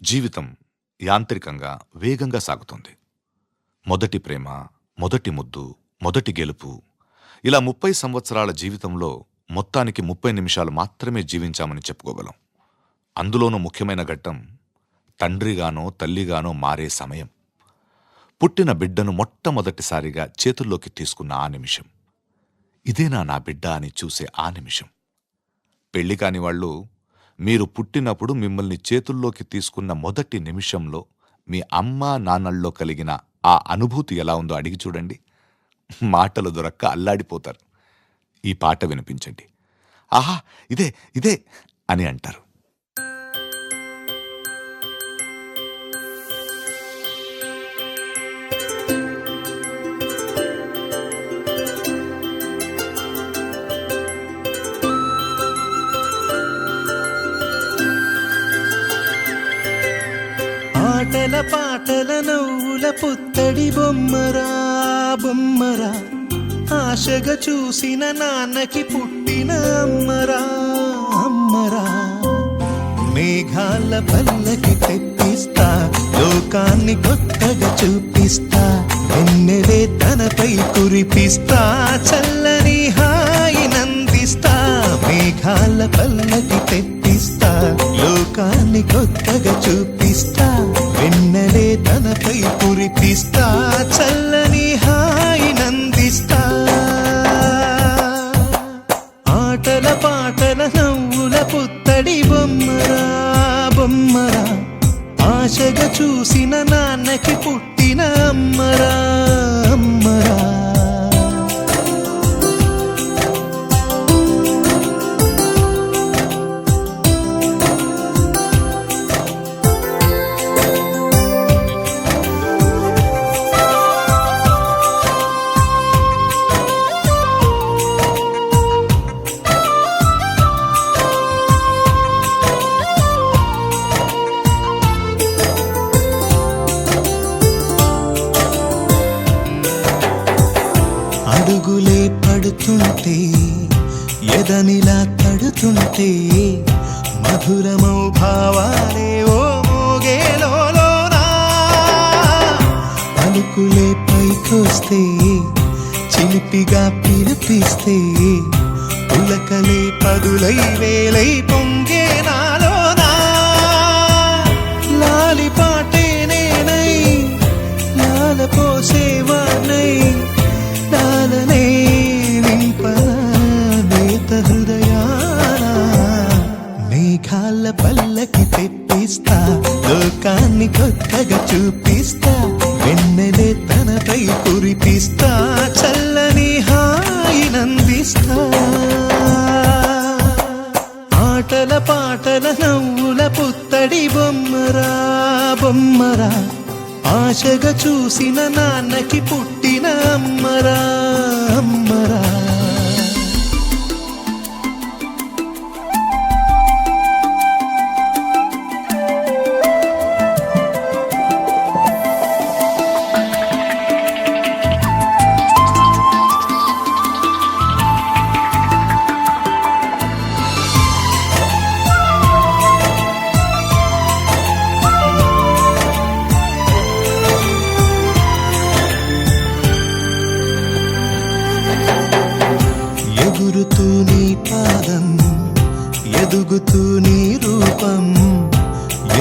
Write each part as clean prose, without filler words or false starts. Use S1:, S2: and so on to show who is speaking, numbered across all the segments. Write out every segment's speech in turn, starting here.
S1: జీవితం యాంత్రికంగా వేగంగా సాగుతుంది. మొదటి ప్రేమ, మొదటి ముద్దు, మొదటి గెలుపు, ఇలా 30 సంవత్సరాల జీవితంలో మొత్తానికి 30 నిమిషాలు మాత్రమే జీవించామని చెప్పుకోగలం. అందులోనూ ముఖ్యమైన ఘట్టం తండ్రిగానో తల్లిగానో మారే సమయం. పుట్టిన బిడ్డను మొట్టమొదటిసారిగా చేతుల్లోకి తీసుకున్న ఆ నిమిషం. ఇదేనా నా బిడ్డ అని చూసే ఆ నిమిషం. పెళ్లి కాని వాళ్ళు మీరు పుట్టినప్పుడు మిమ్మల్ని చేతుల్లోకి తీసుకున్న మొదటి నిమిషంలో మీ అమ్మా నాన్నల్లో కలిగిన ఆ అనుభూతి ఎలా ఉందో అడిగి చూడండి. మాటలు దొరక్క అల్లాడిపోతారు. ఈ పాట వినిపించండి. ఆహా, ఇదే ఇదే అని అంటారు.
S2: ఆటల పాటల నవ్వుల పుత్తడి బొమ్మరా బొమ్మరా, ఆశగా చూసిన నాన్నకి పుట్టిన అమ్మరా అమ్మరా. మేఘాల పల్లకి తెప్పిస్తా, లోకాన్ని కొత్తగా చూపిస్తా, వెన్నెలే తనపై కురిపిస్తా, చల్లని హాయి నందిస్తా. మేఘాల పల్లకి తెప్పిస్తా, లోకాన్ని కొత్తగా చూపిస్తా, వెన్నెలే తనపై కురిపిస్తా, చల్లని హాయి నందిస్తా. ఆటల పాటల నవ్వుల పుత్తడి బొమ్మరా బొమ్మరా, ఆశగా చూసిన నాన్నకి పుట్టిన అమ్మరా అమ్మరా. అడుగులే పడుతుంటే, ఎదనిలా తడుతుంటే, మధురమౌ భావాలే ఓ మోగేలోనా. పలుకులే పైకొస్తే, చిలిపిగా పిలిపిస్తే, పులకలే పదులై వేలై పొంగే నాలోనా. లాలిపాటే నేనై లాల పోసేవానై, లాలనే నింపనా నేత హృదయాన. మేఘాల పల్లకి తెప్పిస్తా, లోకాన్ని కొత్తగా చూపిస్తా, వెన్నెలే తనపై కురిపిస్తా, చల్లని హాయి నందిస్తా. ఆటల పాటల నవ్వుల పుత్తడి బొమ్మరా బొమ్మరా, ఆశగా చూసిన నాన్నకి పుట్టిన అమ్మరా అమ్మరా. ఎగురుతూ నీ పాదం, ఎదుగుతూ నీ రూపం,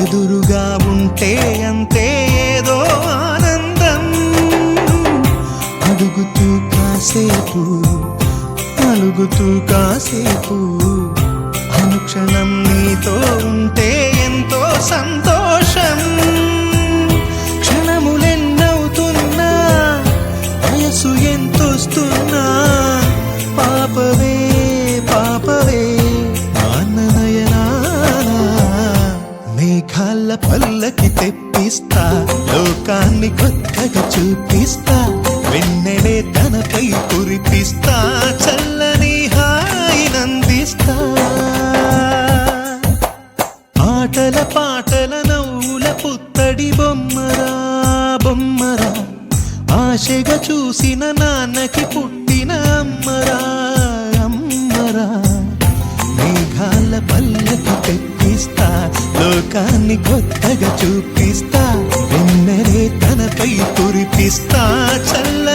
S2: ఎదురుగా ఉంటే అంతే ఏదో ఆనందం. అడుగుతూ కాసేపు, అలుగుతూ కాసేపు, అనుక్షణం నీతో ఉంటే ఎంతో సంతోషం. క్షణములెన్నవుతున్నా, వయసు ఎంతొస్తున్నా, పాపవే పాపవే నాన్ననయనానా. మేఘాల పల్లకి తెప్పిస్తా, లోకాన్ని కొత్తగా చూపిస్తా, వెన్నెలే తనపై కురిపిస్తా, చల్లని హాయి నందిస్తా. ఆటల పాటల నవ్వుల పుత్తడి బొమ్మరా బొమ్మరా, ఆశగా చూసిన నాన్నకి పుట్టిన అమ్మరా అమ్మరా. మేఘాల పల్లకి తెప్పి ఊరిస్తా, లోకాన్ని కొత్తగా చూపిస్తా, వెన్నెలే తనపై కురిపిస్తా, చల్ల